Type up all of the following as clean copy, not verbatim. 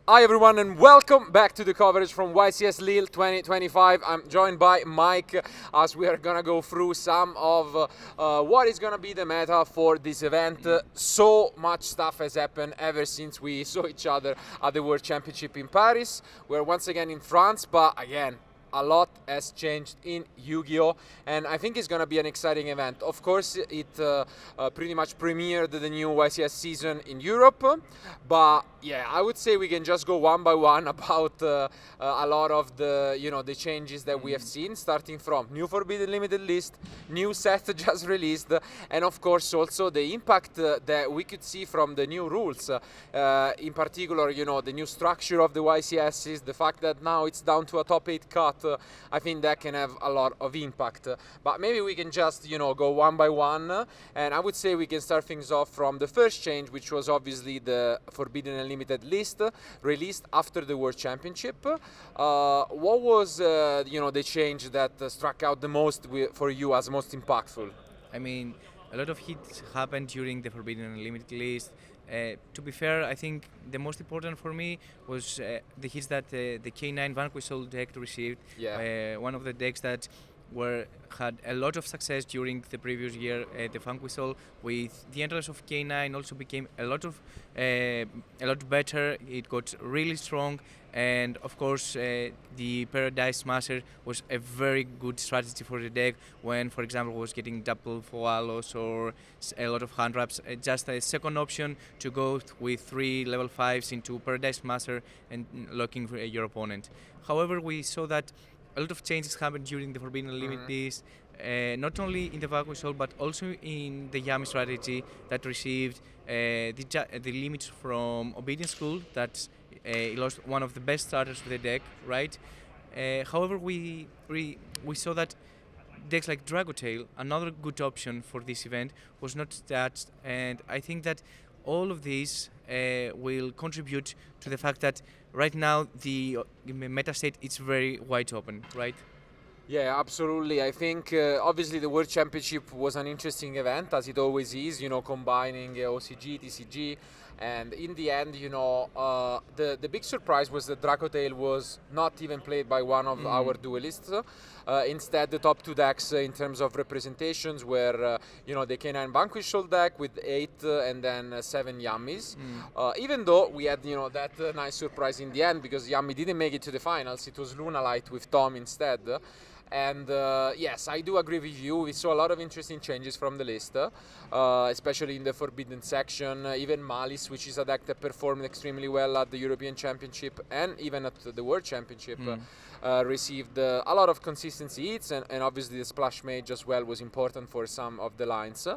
Hi everyone and welcome back to the coverage from YCS Lille 2025. I'm joined by Mike as we are gonna go through some of what is gonna be the meta for this event. So much stuff has happened ever since we saw each other at the World Championship in Paris. We're once again in France, but again, a lot has changed in Yu-Gi-Oh! And I think it's going to be an exciting event. Of course, it pretty much premiered the new YCS season in Europe. But yeah, I would say we can just go one by one about a lot of the changes that we have seen, starting from new Forbidden Limited list, new set just released, and of course also the impact that we could see from the new rules. In particular, the new structure of the YCS, the fact that now it's down to a top 8 cut. I think that can have a lot of impact. But maybe we can just, go one by one. And I would say we can start things off from the first change, which was obviously the Forbidden Unlimited list released after the World Championship. What was, the change that struck out the most for you as most impactful? I mean, a lot of hits happened during the Forbidden Unlimited list. To be fair, I think the most important for me was the hits that the K9 Vanquish deck received. Yeah. One of the decks that had a lot of success during the previous year. The Vanquish with the entrance of K9 also became a lot better. It got really strong, and of course the Paradise Smasher was a very good strategy for the deck when, for example, was getting double Foalos or a lot of hand wraps. Just a second option to go with 3 level 5s into Paradise Smasher and locking your opponent. However, we saw that a lot of changes happened during the Forbidden Unlimited list, not only in the Vanquish but also in the Yami strategy that received the limits from Obedience School, that lost one of the best starters of the deck, right? However, we saw that decks like Dragotail, another good option for this event, was not touched, and I think that all of these will contribute to the fact that right now the meta state is very wide open, right? Yeah, absolutely. I think obviously the World Championship was an interesting event, as it always is, combining OCG, TCG, and in the end, the big surprise was that Dragotail was not even played by one of our duelists. Instead, the top 2 decks in terms of representations were, the K9 Vanquish deck with 8 and then 7 Yammis. Even though we had, that nice surprise in the end, because Yami didn't make it to the finals, it was Lunalite with Tom instead. And yes, I do agree with you. We saw a lot of interesting changes from the list, especially in the Forbidden section. Even Malice, which is a deck that performed extremely well at the European Championship and even at the World Championship, received a lot of consistency hits, and obviously the Splash Mage as well was important for some of the lines.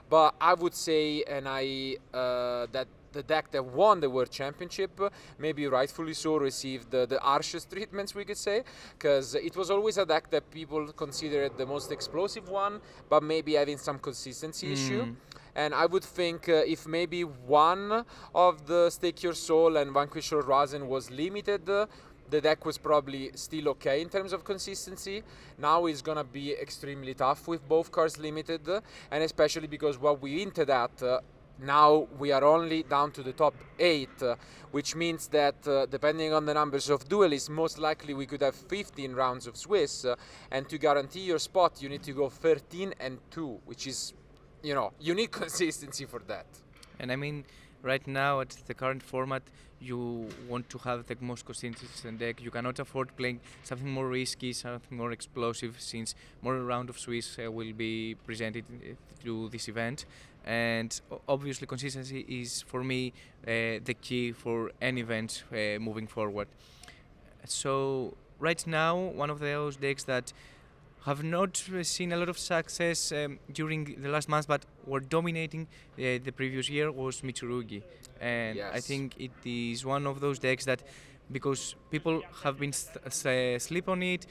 But I would say, that the deck that won the World Championship, maybe rightfully so, received the harshest treatments, we could say, because it was always a deck that people considered the most explosive one, but maybe having some consistency issue. And I would think if maybe one of the Stake Your Soul and Vanquish Your Razen was limited, the deck was probably still okay in terms of consistency. Now it's gonna be extremely tough with both cards limited, and especially because what we hinted at, now we are only down to the top 8, which means that depending on the numbers of duelists, most likely we could have 15 rounds of Swiss, and to guarantee your spot, you need to go 13 and 2, which is, you need consistency for that. And I mean, right now at the current format, you want to have the most consistent deck. You cannot afford playing something more risky, something more explosive, since more round of Swiss will be presented through this event. And obviously consistency is, for me, the key for any event moving forward. So right now, one of those decks that have not seen a lot of success during the last months, but were dominating the previous year, was Mitsurugi. And Yes. I think it is one of those decks that, because people have been sleep on it,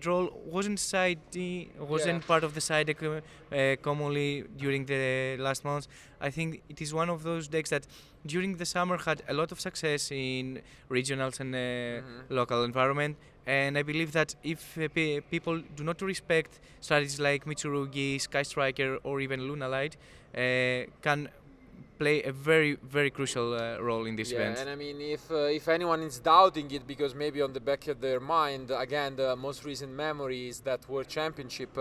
Droll wasn't part of the side deck commonly during the last months. I think it is one of those decks that during the summer had a lot of success in regionals and local environment. And I believe that if people do not respect strategies like Mitsurugi, Sky Striker, or even Lunalite, can play a very crucial role in this event. And I mean, if anyone is doubting it, because maybe on the back of their mind, again, the most recent memory is that World Championship,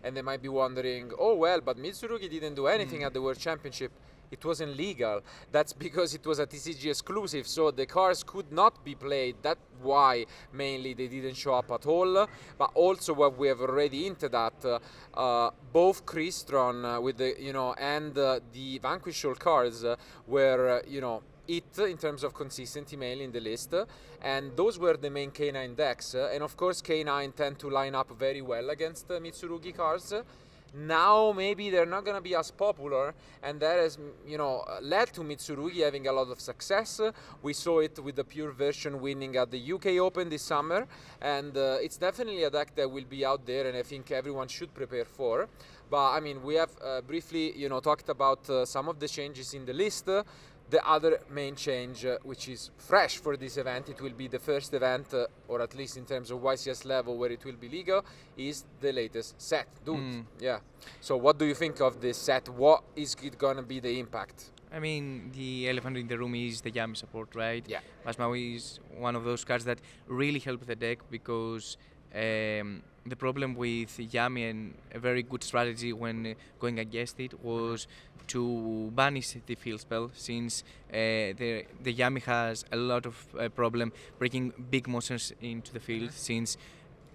and they might be wondering, oh well, but Mitsurugi didn't do anything at the World Championship. It wasn't legal. That's because it was a TCG exclusive, so the cars could not be played. That's why mainly they didn't show up at all. But also what we have already hinted at, both Crystron with the and the Vanquish All cards were it in terms of consistency mainly in the list, and those were the main K9 decks. And of course K9 tend to line up very well against Mitsurugi cards. Now maybe they're not going to be as popular, and that has led to Mitsurugi having a lot of success. We saw it with the pure version winning at the UK Open this summer, and it's definitely a deck that will be out there, and I think everyone should prepare for. But I mean, we have briefly talked about some of the changes in the list. The other main change, which is fresh for this event, it will be the first event, or at least in terms of YCS level, where it will be legal, is the latest set. Yeah. So what do you think of this set? What is it going to be the impact? I mean, the elephant in the room is the Yami support, right? Yeah. Masmau is one of those cards that really help the deck, because the problem with Yami, and a very good strategy when going against it, was to banish the field spell, since the Yami has a lot of problem breaking big monsters into the field, since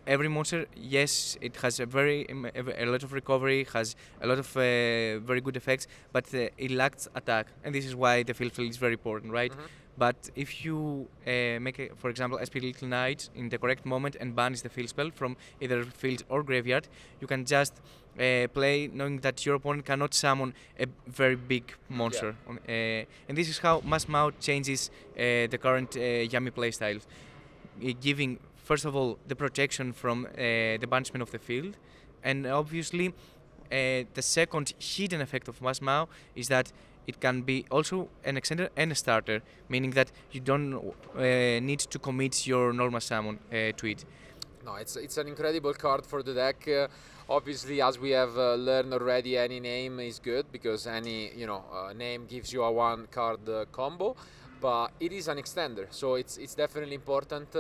every monster, yes, it has a lot of recovery, has a lot of very good effects, but it lacks attack, and this is why the field spell is very important, right? But if you make, for example, SP Little Knight in the correct moment and banish the field spell from either field or graveyard, you can just play knowing that your opponent cannot summon a very big monster. And this is how Masmau changes the current Yami playstyle, giving, first of all, the protection from the banishment of the field, and obviously the second hidden effect of Masmau is that it can be also an extender and a starter, meaning that you don't need to commit your normal summon to it. No, it's an incredible card for the deck. Obviously, as we have learned already, any name is good, because any name gives you a one card combo. But it is an extender, so it's definitely important.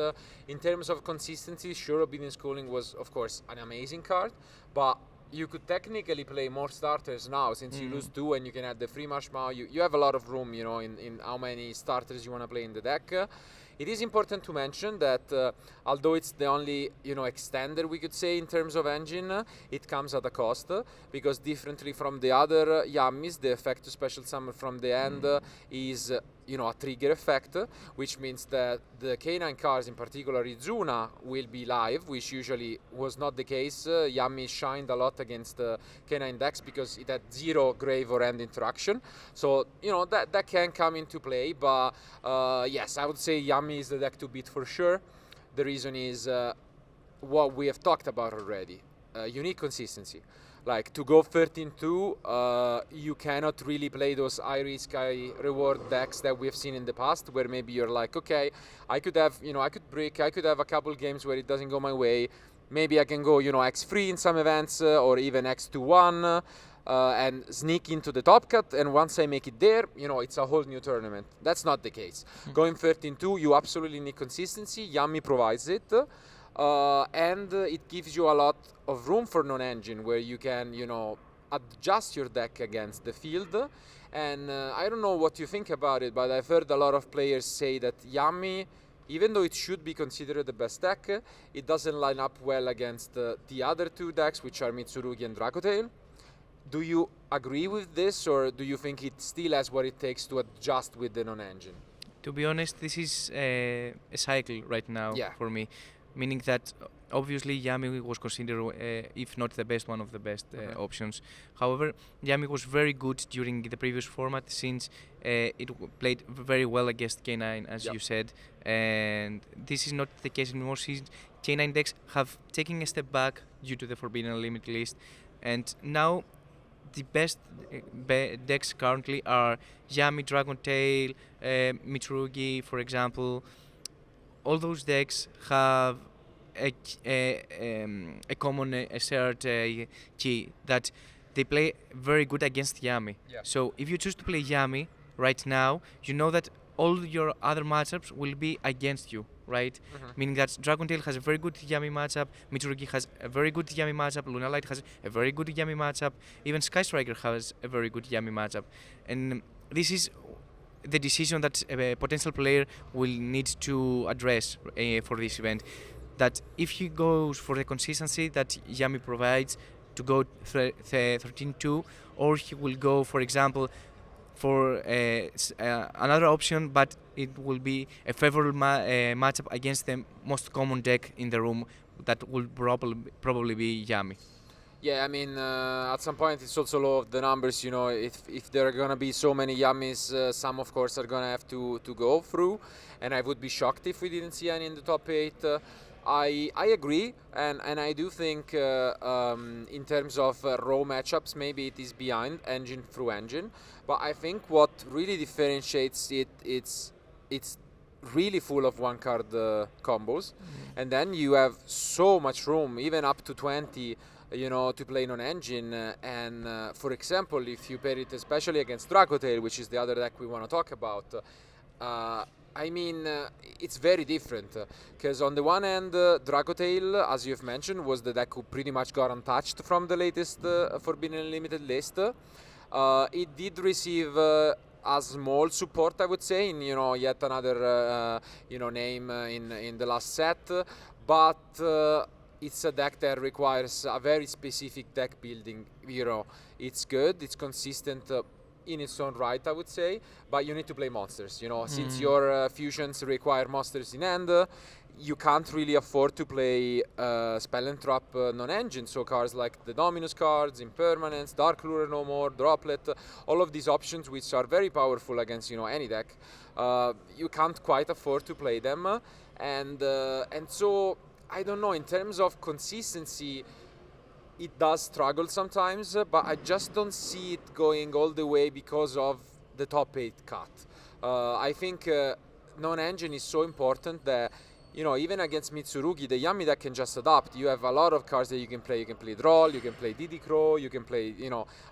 In terms of consistency, sure, Obedient Schooling was of course an amazing card, but you could technically play more starters now, since you lose 2 and you can add the free Marshmallow. You have a lot of room, in how many starters you want to play in the deck. It is important to mention that although it's the only extender we could say in terms of engine, it comes at a cost, because differently from the other Yammis, the effect to special summon from the end is a trigger effect, which means that the K9 cards, in particular Izuna, will be live, which usually was not the case. Yami shined a lot against K9 decks because it had 0 grave or end interaction, so that can come into play. But yes, I would say Yami is the deck to beat for sure. The reason is what we have talked about already, unique consistency. Like, to go 13-2, you cannot really play those high risk, high reward decks that we have seen in the past, where maybe you're like, okay, I could have, I could break, I could have a couple games where it doesn't go my way. Maybe I can go, X3 in some events, or even X2-1, and sneak into the top cut, and once I make it there, it's a whole new tournament. That's not the case. Going 13-2, you absolutely need consistency. Yami provides it. And it gives you a lot of room for non-engine, where you can, adjust your deck against the field. And I don't know what you think about it, but I've heard a lot of players say that Yami, even though it should be considered the best deck, it doesn't line up well against the other 2 decks, which are Mitsurugi and Dragotail. Do you agree with this, or do you think it still has what it takes to adjust with the non-engine? To be honest, this is a cycle right now for me. Meaning that obviously Yami was considered, if not the best, one of the best options. However, Yami was very good during the previous format, since it played very well against K9, as you said. And this is not the case anymore, since K9 decks have taken a step back due to the Forbidden Unlimited list. And now the best decks currently are Yami, Dragotail, Mitsurugi, for example. All those decks have a common shared key, that they play very good against Yami. So if you choose to play Yami, right now, you know that all your other matchups will be against you, right? Meaning that Dragotail has a very good Yami matchup, Mitsurugi has a very good Yami matchup, Lunalite has a very good Yami matchup, even Sky Striker has a very good Yami matchup. And this is the decision that a potential player will need to address for this event. That if he goes for the consistency that Yami provides to go 13-2, or he will go, for example, for another option, but it will be a favorable matchup against the most common deck in the room, that will probably be Yami. Yeah, I mean, at some point it's also law of the numbers. You know, if there are gonna be so many Yamis, some of course are gonna have to go through, and I would be shocked if we didn't see any in the top 8. I agree, and I do think in terms of raw matchups, maybe it is behind engine through engine, but I think what really differentiates it's really full of one card combos, and then you have so much room, even up to 20. You know, to play non-engine, and for example, if you pair it especially against Dragotail, which is the other deck we want to talk about, I mean, it's very different, because on the one hand, Dragotail, as you've mentioned, was the deck who pretty much got untouched from the latest Forbidden Unlimited list. It did receive a small support, I would say, in yet another name in the last set, but it's a deck that requires a very specific deck building. It's good, it's consistent in its own right, I would say, but you need to play monsters. Since your fusions require monsters in hand, you can't really afford to play Spell and Trap non-engine, so cards like the Dominus cards, Impermanence, Dark Lure No More, Droplet, all of these options which are very powerful against any deck, you can't quite afford to play them, and so I don't know, in terms of consistency, it does struggle sometimes, but I just don't see it going all the way because of the top 8 cut. I think non-engine is so important that, even against Mitsurugi, the Yami deck can just adapt. You have a lot of cards that you can play. You can play Droll, you can play Diddy Crow, you can play,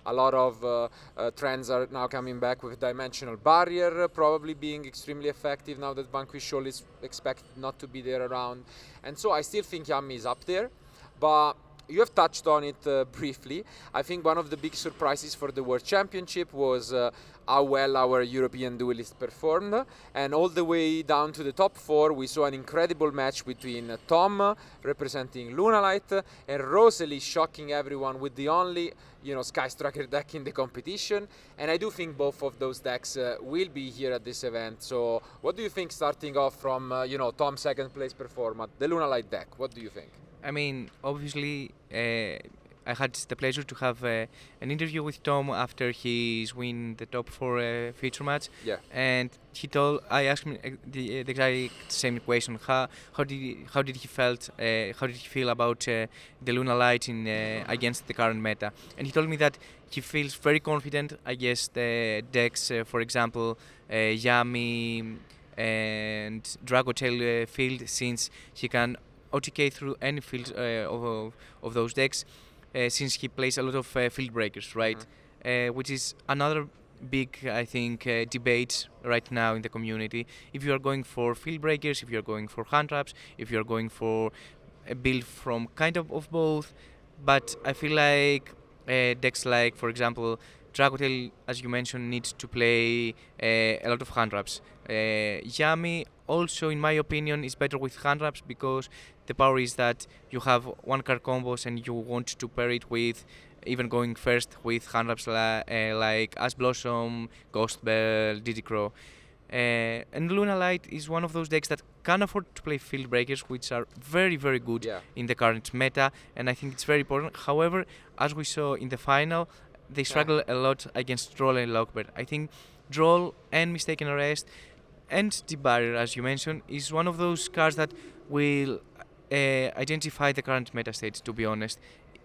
a lot of trends are now coming back with Dimensional Barrier probably being extremely effective now that Vanquish Shoal is expected not to be there around. And so I still think Yami is up there, but you have touched on it briefly. I think one of the big surprises for the World Championship was how well our European duelist performed, and all the way down to the top 4 we saw an incredible match between Tom representing Lunalite and Rosalie shocking everyone with the only Sky Striker deck in the competition, and I do think both of those decks will be here at this event. So what do you think, starting off from Tom's second place performance, the Lunalite deck? What do you think? I mean, obviously, I had the pleasure to have an interview with Tom after his win the top 4 feature match. Yeah. And I asked him the exact same question. How did he feel about the Lunalite against the current meta? And he told me that he feels very confident against the decks, for example, Yami and Dragotail field, since he can OTK through any field of those decks, since he plays a lot of field breakers, right? Which is another big, I think, debate right now in the community. If you are going for field breakers, if you are going for hand traps, if you are going for a build from kind of both, but I feel like decks like, for example, Dragotail, as you mentioned, needs to play a lot of hand traps. Yami also, in my opinion, is better with hand traps, because the power is that you have one card combos and you want to pair it with, even going first with hand traps like Ash Blossom, Ghost Bell, Diddy Crow. And Lunalite is one of those decks that can afford to play field breakers, which are very, very good in the current meta, and I think it's very important. However, as we saw in the final, they struggle a lot against Droll and Lockbird. I think Droll and Mistaken Arrest and Debarrier, as you mentioned, is one of those cards that will identify the current meta state, to be honest.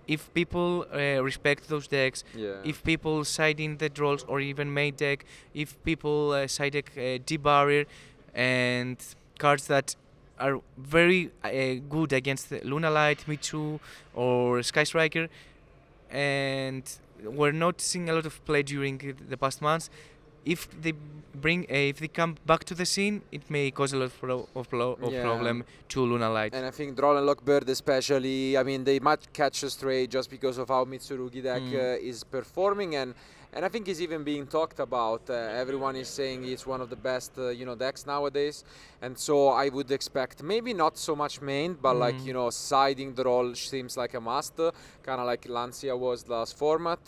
If people respect those decks, if people side in the Drolls or even main deck, if people side deck Debarrier and cards that are very good against Lunalite, Mitsu or Sky Striker, and we're not seeing a lot of play during the past months, if they if they come back to the scene, it may cause a lot of problem to Lunalite. And I think Droll and Lockbird especially, I mean, they might catch a stray just because of how Mitsurugi deck is performing, and I think it's even being talked about. Everyone is saying it's one of the best, decks nowadays, and so I would expect maybe not so much main, but like siding Droll seems like a must, kind of like Lancia was last format,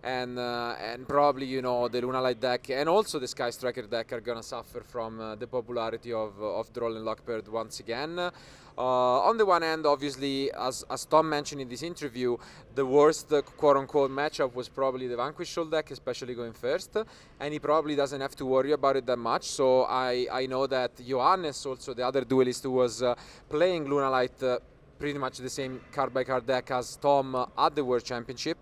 and probably the Lunalite deck and also the Sky Striker deck are gonna suffer from the popularity of Droll and Lockbird once again. On the one hand, obviously, as Tom mentioned in this interview, the worst quote-unquote matchup was probably the Vanquish Soul deck, especially going first, and he probably doesn't have to worry about it that much. So I know that Johannes, also the other duelist who was playing Lunalite, pretty much the same card-by-card deck as Tom at the World Championship,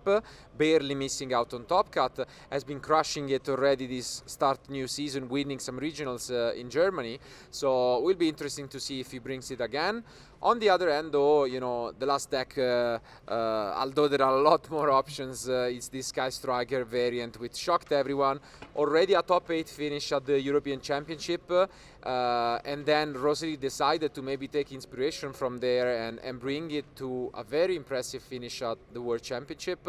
barely missing out on Top Cut, has been crushing it already this start new season, winning some regionals in Germany. So it will be interesting to see if he brings it again. On the other end, though, the last deck, although there are a lot more options, it's this Sky Striker variant, which shocked everyone. Already a top 8 finish at the European Championship, and then Rosary decided to maybe take inspiration from there and bring it to a very impressive finish at the World Championship.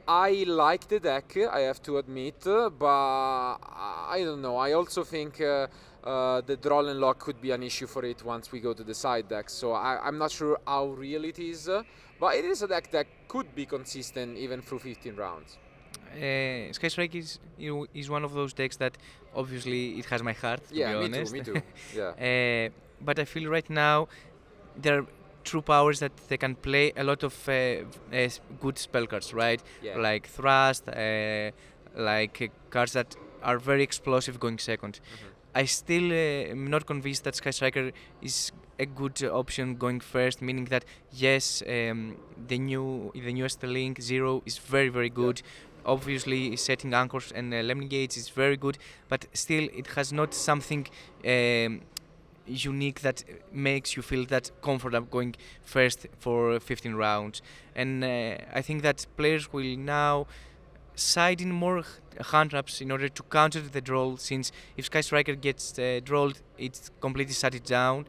I like the deck, I have to admit, but I don't know. I also think the Droll and Lock could be an issue for it once we go to the side decks. So I'm not sure how real it is, but it is a deck that could be consistent even through 15 rounds. Sky Strike is one of those decks that obviously it has my heart, to be honest. Me too. Yeah. But I feel right now there are true powers that they can play a lot of good spell cards, right? Yeah. Like Thrust, like cards that are very explosive going second. I still am not convinced that Sky Striker is a good option going first, meaning that yes, the newest Link 0 is very, very good. Yeah. Obviously, setting anchors and Lemon Gates is very good, but still it has not something unique that makes you feel that comfortable going first for 15 rounds. And I think that players will now side in more hand traps in order to counter the Droll, since if Sky Striker gets Drolled, it's completely shut it down.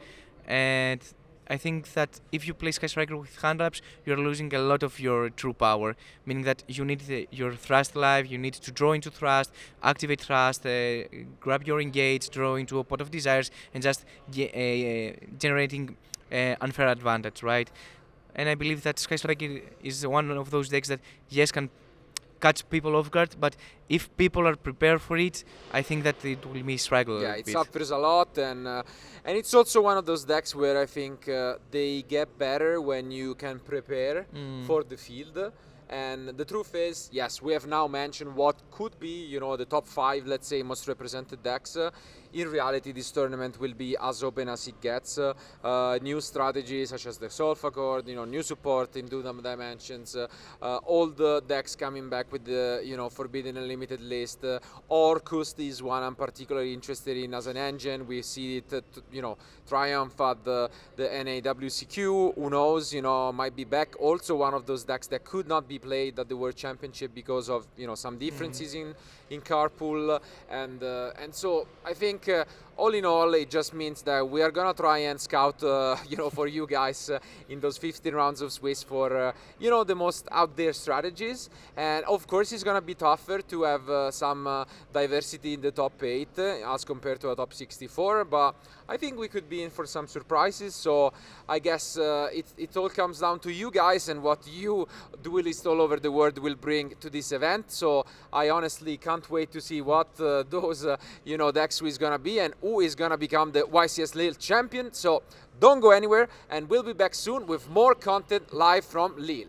And I think that if you play Sky Striker with hand traps, you're losing a lot of your true power, meaning that you need your Thrust live, you need to draw into Thrust, activate Thrust, grab your Engage, draw into a Pot of Desires, and just generating unfair advantage, right? And I believe that Sky Striker is one of those decks that, yes, can catch people off guard, but if people are prepared for it, I think that it will be struggle. Yeah, it suffers a lot, and it's also one of those decks where I think they get better when you can prepare for the field. And the truth is, yes, we have now mentioned what could be, the top 5, let's say, most represented decks. In reality, this tournament will be as open as it gets. New strategies such as the Solfa Chord, new support in Dudam Dimensions, all the decks coming back with the, Forbidden Unlimited list. Orcust is one I'm particularly interested in as an engine. We see it, triumph at the NAWCQ. Who knows, might be back. Also one of those decks that could not be played at the World Championship because of, some differences in carpool, and so I think all in all it just means that we are gonna try and scout for you guys in those 15 rounds of Swiss for the most out there strategies, and of course it's gonna be tougher to have some diversity in the top 8 as compared to a top 64, but I think we could be in for some surprises. So I guess it all comes down to you guys and what you duelists all over the world will bring to this event. So I honestly can't wait to see what those decks is gonna be and who is gonna become the YCS Lille champion. So don't go anywhere, and we'll be back soon with more content live from Lille.